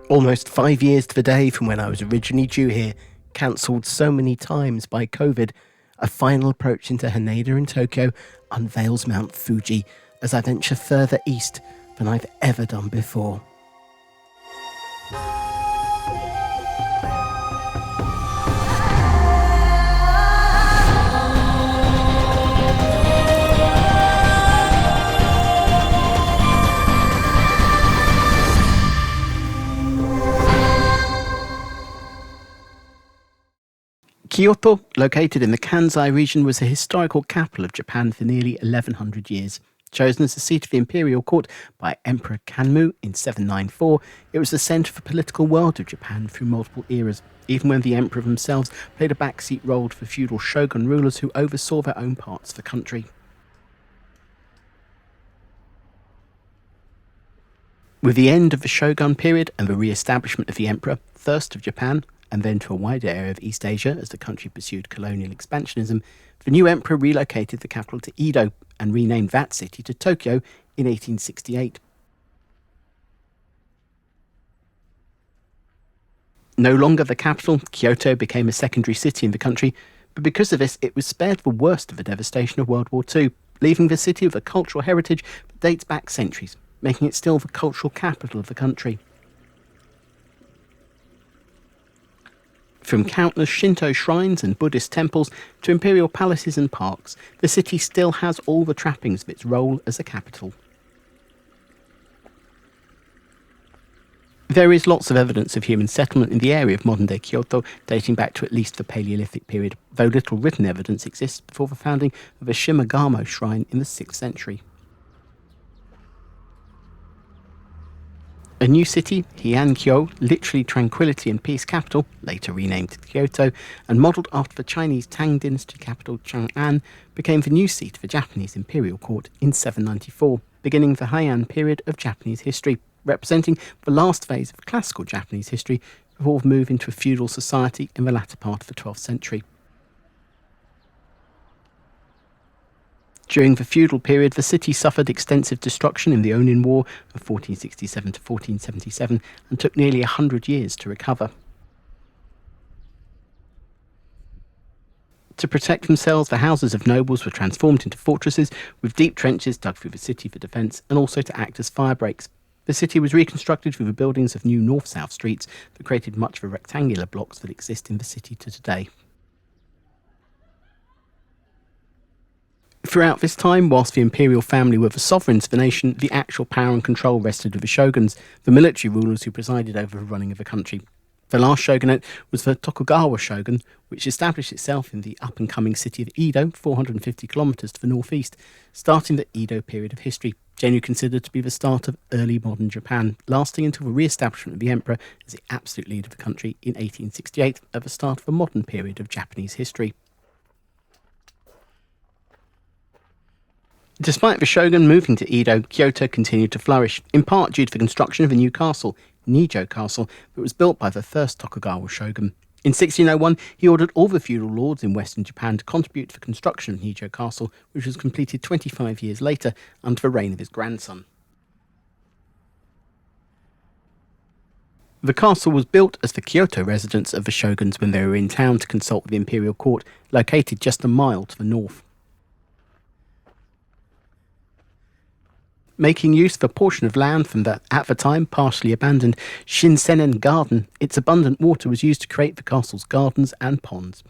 Almost 5 years to the day from when I was originally due here, cancelled so many times by COVID, a final approach into Haneda in Tokyo unveils Mount Fuji as I venture further east than I've ever done before. Kyoto, located in the Kansai region, was the historical capital of Japan for nearly 1100 years. Chosen as the seat of the Imperial court by Emperor Kanmu in 794, it was the centre of the political world of Japan through multiple eras, even when the emperor themselves played a backseat role to the feudal shogun rulers who oversaw their own parts of the country. With the end of the shogun period and the re-establishment of the emperor, first of Japan, and then to a wider area of East Asia as the country pursued colonial expansionism, the new emperor relocated the capital to Edo and renamed that city to Tokyo in 1868. No longer the capital, Kyoto became a secondary city in the country, but because of this it was spared the worst of the devastation of World War II, leaving the city with a cultural heritage that dates back centuries, making it still the cultural capital of the country. From countless Shinto shrines and Buddhist temples to imperial palaces and parks, the city still has all the trappings of its role as a capital. There is lots of evidence of human settlement in the area of modern-day Kyoto, dating back to at least the Paleolithic period, though little written evidence exists before the founding of the Shimagamo shrine in the 6th century. A new city, Heian-kyo, literally tranquility and peace capital, later renamed to Kyoto, and modelled after the Chinese Tang dynasty capital Chang'an, became the new seat of the Japanese imperial court in 794, beginning the Heian period of Japanese history, representing the last phase of classical Japanese history before the move into a feudal society in the latter part of the 12th century. During the feudal period, the city suffered extensive destruction in the Onin War of 1467 to 1477 and took nearly 100 years to recover. To protect themselves, the houses of nobles were transformed into fortresses, with deep trenches dug through the city for defence and also to act as fire breaks. The city was reconstructed through the buildings of new north-south streets that created much of the rectangular blocks that exist in the city to today. Throughout this time, whilst the imperial family were the sovereigns of the nation, the actual power and control rested with the shoguns, the military rulers who presided over the running of the country. The last shogunate was the Tokugawa shogun, which established itself in the up-and-coming city of Edo, 450 kilometres to the northeast, starting the Edo period of history, generally considered to be the start of early modern Japan, lasting until the re-establishment of the emperor as the absolute leader of the country in 1868, at the start of the modern period of Japanese history. Despite the shogun moving to Edo, Kyoto continued to flourish, in part due to the construction of a new castle, Nijo Castle, that was built by the first Tokugawa shogun. In 1601, he ordered all the feudal lords in western Japan to contribute to the construction of Nijo Castle, which was completed 25 years later under the reign of his grandson. The castle was built as the Kyoto residence of the shoguns when they were in town to consult with the imperial court, located just a mile to the north. Making use of a portion of land from the, at the time, partially abandoned Shinsennen garden, its abundant water was used to create the castle's gardens and ponds.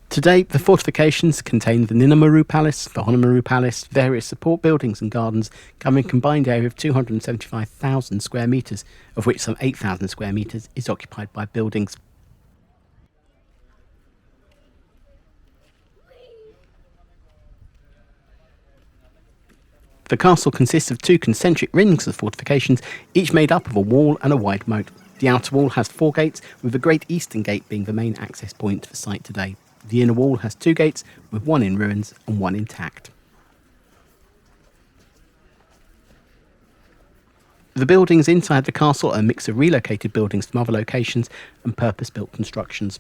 Today, the fortifications contain the Ninamaru Palace, the Honamaru Palace, various support buildings and gardens, covering a combined area of 275,000 square metres, of which some 8,000 square metres is occupied by buildings. The castle consists of two concentric rings of fortifications, each made up of a wall and a wide moat. The outer wall has 4 gates, with the Great Eastern Gate being the main access point to the site today. The inner wall has 2 gates, with one in ruins and one intact. The buildings inside the castle are a mix of relocated buildings from other locations and purpose-built constructions.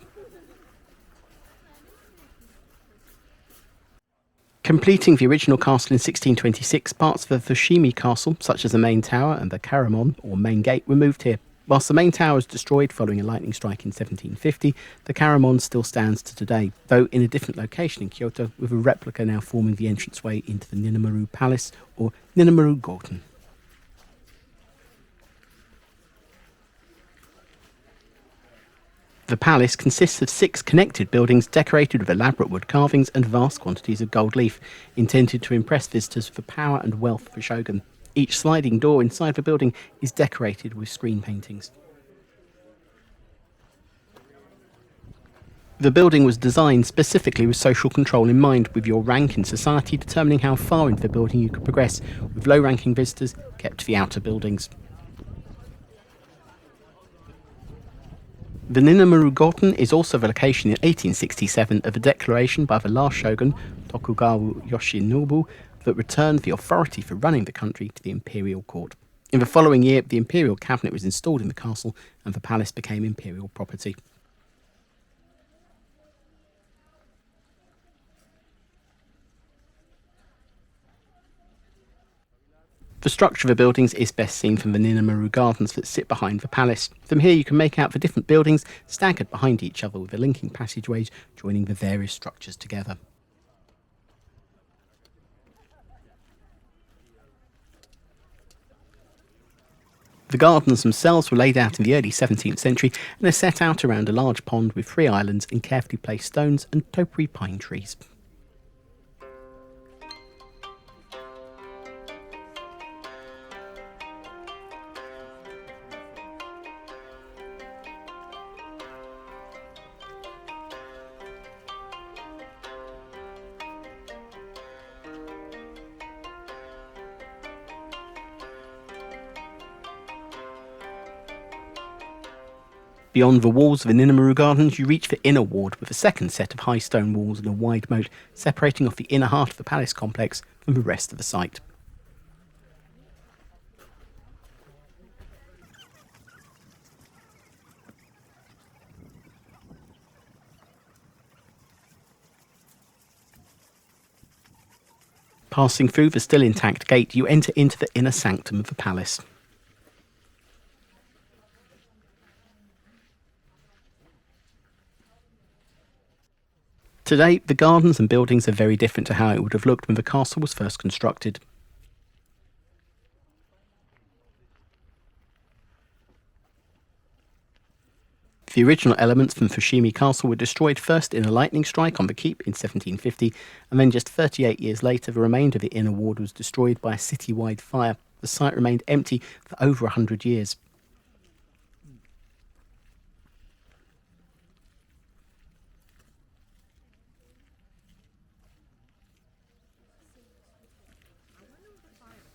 Completing the original castle in 1626, parts of the Fushimi castle, such as the main tower and the Karamon, or main gate, were moved here. Whilst the main tower was destroyed following a lightning strike in 1750, the Karamon still stands to today, though in a different location in Kyoto, with a replica now forming the entranceway into the Ninamaru Palace, or Ninamaru Gorton. The palace consists of 6 connected buildings decorated with elaborate wood carvings and vast quantities of gold leaf, intended to impress visitors with the power and wealth of the shogun. Each sliding door inside the building is decorated with screen paintings. The building was designed specifically with social control in mind, with your rank in society determining how far into the building you could progress, with low-ranking visitors kept to the outer buildings. The Ninamaru Gorton is also the location in 1867 of a declaration by the last shogun, Tokugawa Yoshinobu, that returned the authority for running the country to the imperial court. In the following year, the imperial cabinet was installed in the castle and the palace became imperial property. The structure of the buildings is best seen from the Ninamaru Gardens that sit behind the palace. From here you can make out the different buildings staggered behind each other with the linking passageways joining the various structures together. The gardens themselves were laid out in the early 17th century and are set out around a large pond with 3 islands and carefully placed stones and topiary pine trees. Beyond the walls of the Ninamaru Gardens, you reach the inner ward with a second set of high stone walls and a wide moat separating off the inner heart of the palace complex from the rest of the site. Passing through the still intact gate, you enter into the inner sanctum of the palace. Today, the gardens and buildings are very different to how it would have looked when the castle was first constructed. The original elements from Fushimi Castle were destroyed first in a lightning strike on the keep in 1750, and then just 38 years later the remainder of the inner ward was destroyed by a city-wide fire. The site remained empty for over 100 years.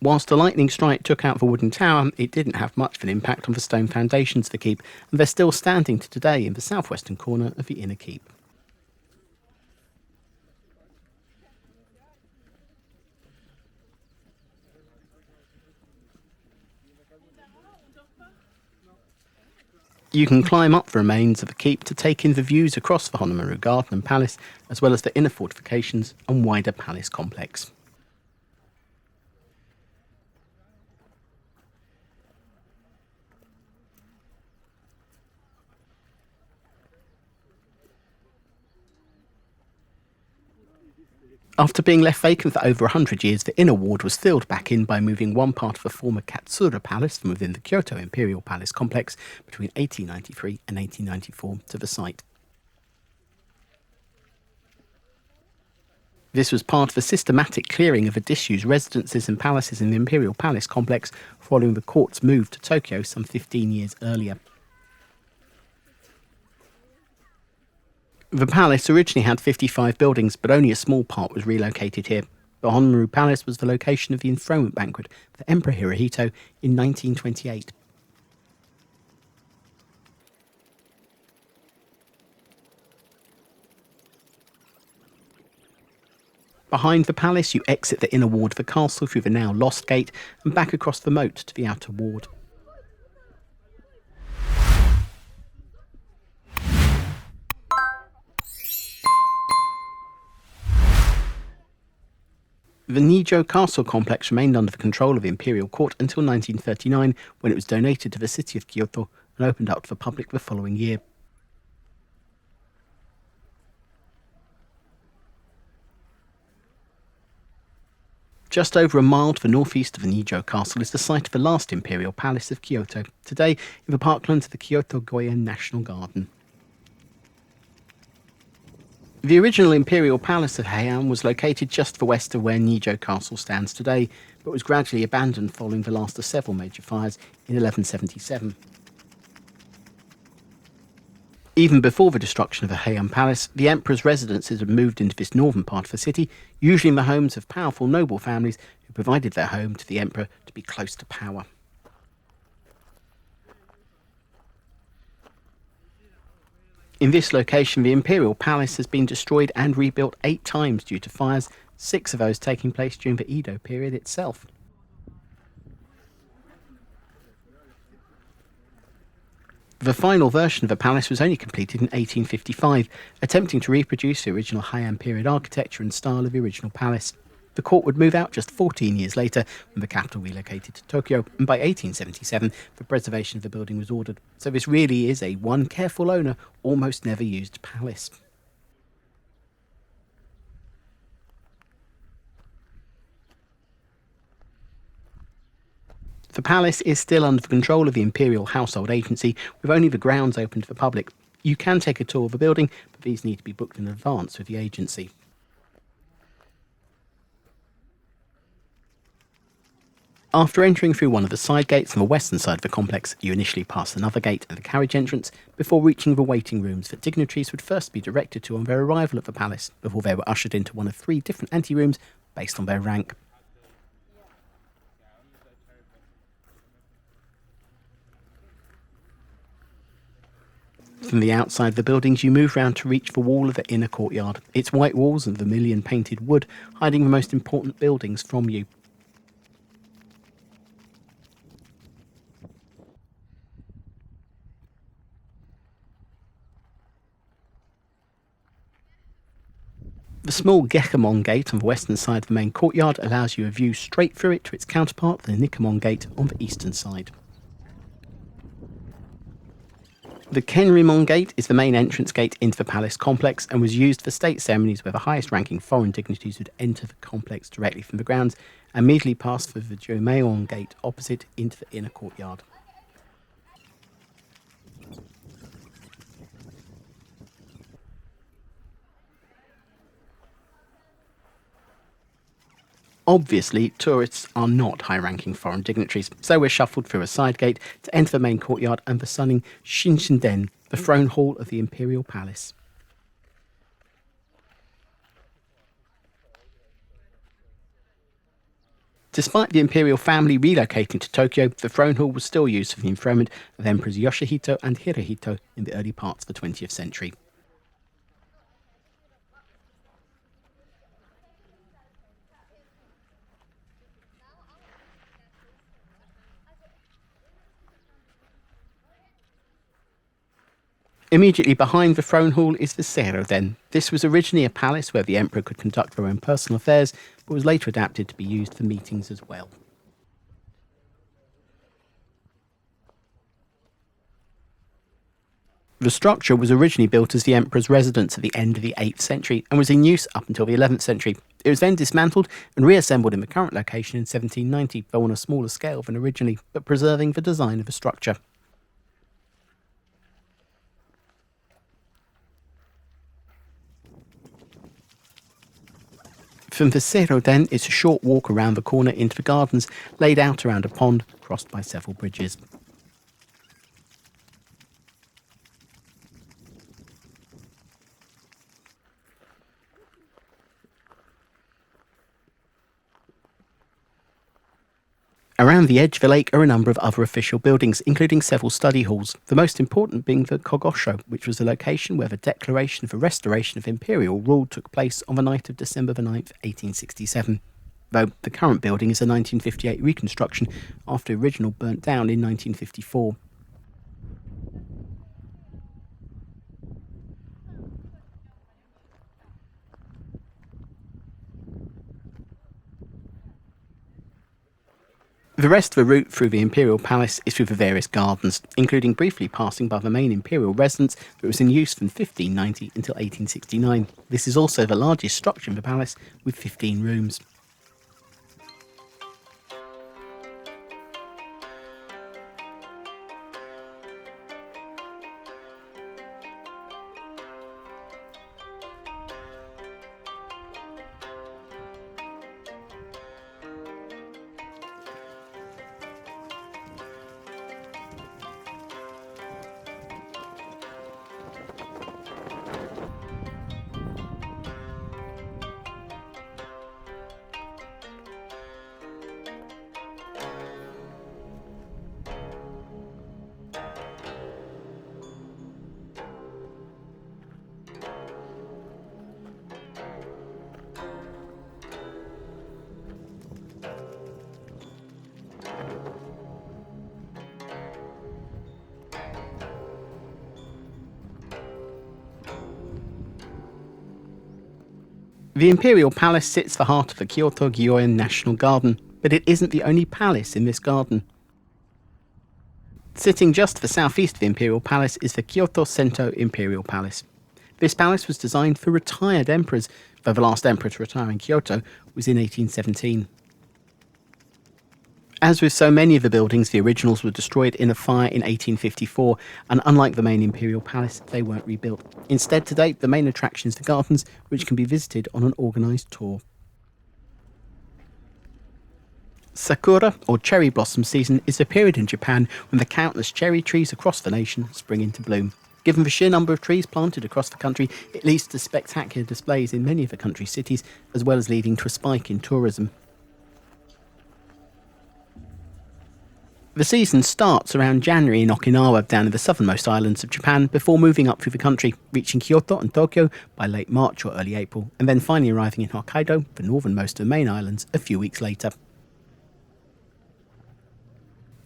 Whilst the lightning strike took out the wooden tower, it didn't have much of an impact on the stone foundations of the keep, and they're still standing to today in the southwestern corner of the inner keep. You can climb up the remains of the keep to take in the views across the Honamaru Garden and Palace, as well as the inner fortifications and wider palace complex. After being left vacant for over 100 years, the inner ward was filled back in by moving one part of the former Katsura Palace from within the Kyoto Imperial Palace complex between 1893 and 1894 to the site. This was part of a systematic clearing of the disused residences and palaces in the Imperial Palace complex following the court's move to Tokyo some 15 years earlier. The palace originally had 55 buildings, but only a small part was relocated here. The Honmaru Palace was the location of the enthronement banquet for Emperor Hirohito in 1928. Behind the palace, you exit the inner ward of the castle through the now lost gate and back across the moat to the outer ward. The Nijo Castle complex remained under the control of the Imperial Court until 1939, when it was donated to the city of Kyoto and opened up to the public the following year. Just over a mile to the northeast of the Nijo Castle is the site of the last Imperial Palace of Kyoto, today in the parklands of the Kyoto-Goyen National Garden. The original Imperial Palace of Heian was located just to the west of where Nijo Castle stands today, but was gradually abandoned following the last of several major fires in 1177. Even before the destruction of the Heian Palace, the emperor's residences had moved into this northern part of the city, usually in the homes of powerful noble families who provided their home to the emperor to be close to power. In this location, the Imperial Palace has been destroyed and rebuilt 8 times due to fires, 6 of those taking place during the Edo period itself. The final version of the palace was only completed in 1855, attempting to reproduce the original Heian period architecture and style of the original palace. The court would move out just 14 years later when the capital relocated to Tokyo, and by 1877 the preservation of the building was ordered. So this really is a one careful owner, almost never used palace. The palace is still under the control of the Imperial Household Agency, with only the grounds open to the public. You can take a tour of the building, but these need to be booked in advance with the agency. After entering through one of the side gates on the western side of the complex, you initially pass another gate and the carriage entrance before reaching the waiting rooms that dignitaries would first be directed to on their arrival at the palace, before they were ushered into one of 3 different anterooms based on their rank. From the outside of the buildings, you move round to reach the wall of the inner courtyard. Its white walls and vermilion painted wood hiding the most important buildings from you. The small Gekamon gate on the western side of the main courtyard allows you a view straight through it to its counterpart, the Nikamon gate, on the eastern side. The Kenrimon Gate is the main entrance gate into the palace complex and was used for state ceremonies where the highest ranking foreign dignitaries would enter the complex directly from the grounds and immediately pass through the Jomeon Gate opposite into the inner courtyard. Obviously, tourists are not high-ranking foreign dignitaries, so we're shuffled through a side gate to enter the main courtyard and the stunning Shinshinden, the throne hall of the Imperial Palace. Despite the imperial family relocating to Tokyo, the throne hall was still used for the enthronement of Emperors Yoshihito and Hirohito in the early parts of the 20th century. Immediately behind the throne hall is the Seiroden. This was originally a palace where the emperor could conduct their own personal affairs, but was later adapted to be used for meetings as well. The structure was originally built as the emperor's residence at the end of the 8th century and was in use up until the 11th century. It was then dismantled and reassembled in the current location in 1790, though on a smaller scale than originally, but preserving the design of the structure. From the Seiroden, it's a short walk around the corner into the gardens, laid out around a pond, crossed by several bridges. Around the edge of the lake are a number of other official buildings, including several study halls, the most important being the Kogosho, which was the location where the declaration of the restoration of imperial rule took place on the night of December 9th, 1867. Though the current building is a 1958 reconstruction after the original burnt down in 1954. The rest of the route through the Imperial Palace is through the various gardens, including briefly passing by the main Imperial residence that was in use from 1590 until 1869. This is also the largest structure in the palace, with 15 rooms. The Imperial Palace sits the heart of the Kyoto-Gyoen National Garden, but it isn't the only palace in this garden. Sitting just to the southeast of the Imperial Palace is the Kyoto Sento Imperial Palace. This palace was designed for retired emperors, though the last emperor to retire in Kyoto was in 1817. As with so many of the buildings, the originals were destroyed in a fire in 1854, and unlike the main Imperial Palace, they weren't rebuilt. Instead, today, the main attraction is the gardens, which can be visited on an organised tour. Sakura, or cherry blossom season, is a period in Japan when the countless cherry trees across the nation spring into bloom. Given the sheer number of trees planted across the country, it leads to spectacular displays in many of the country's cities, as well as leading to a spike in tourism. The season starts around January in Okinawa, down in the southernmost islands of Japan, before moving up through the country, reaching Kyoto and Tokyo by late March or early April, and then finally arriving in Hokkaido, the northernmost of the main islands, a few weeks later.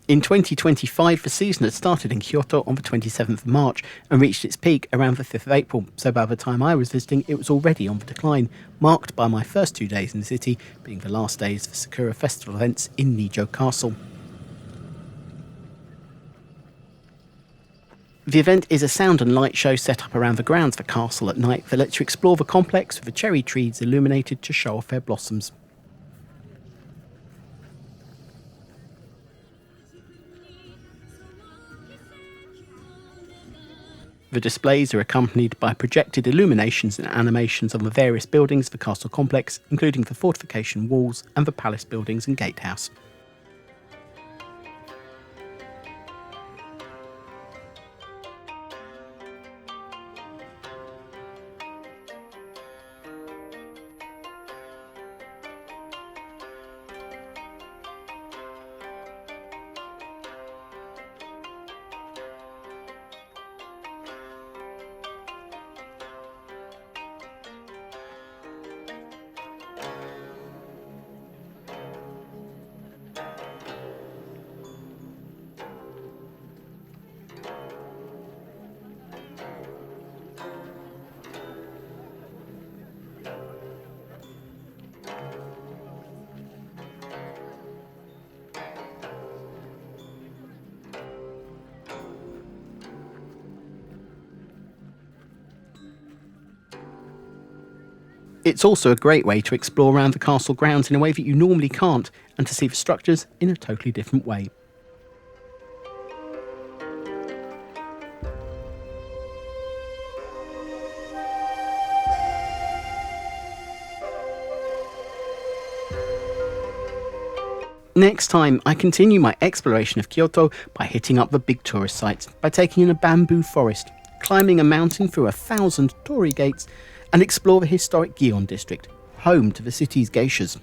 In 2025, the season had started in Kyoto on the 27th of March and reached its peak around the 5th of April, so by the time I was visiting, it was already on the decline, marked by my first 2 days in the city being the last days for Sakura Festival events in Nijo Castle. The event is a sound and light show set up around the grounds of the castle at night that lets you explore the complex with the cherry trees illuminated to show off their blossoms. The displays are accompanied by projected illuminations and animations on the various buildings of the castle complex, including the fortification walls and the palace buildings and gatehouse. It's also a great way to explore around the castle grounds in a way that you normally can't, and to see the structures in a totally different way. Next time, I continue my exploration of Kyoto by hitting up the big tourist sites, by taking in a bamboo forest, climbing a mountain through 1,000 torii gates, and explore the historic Gion district, home to the city's geishas.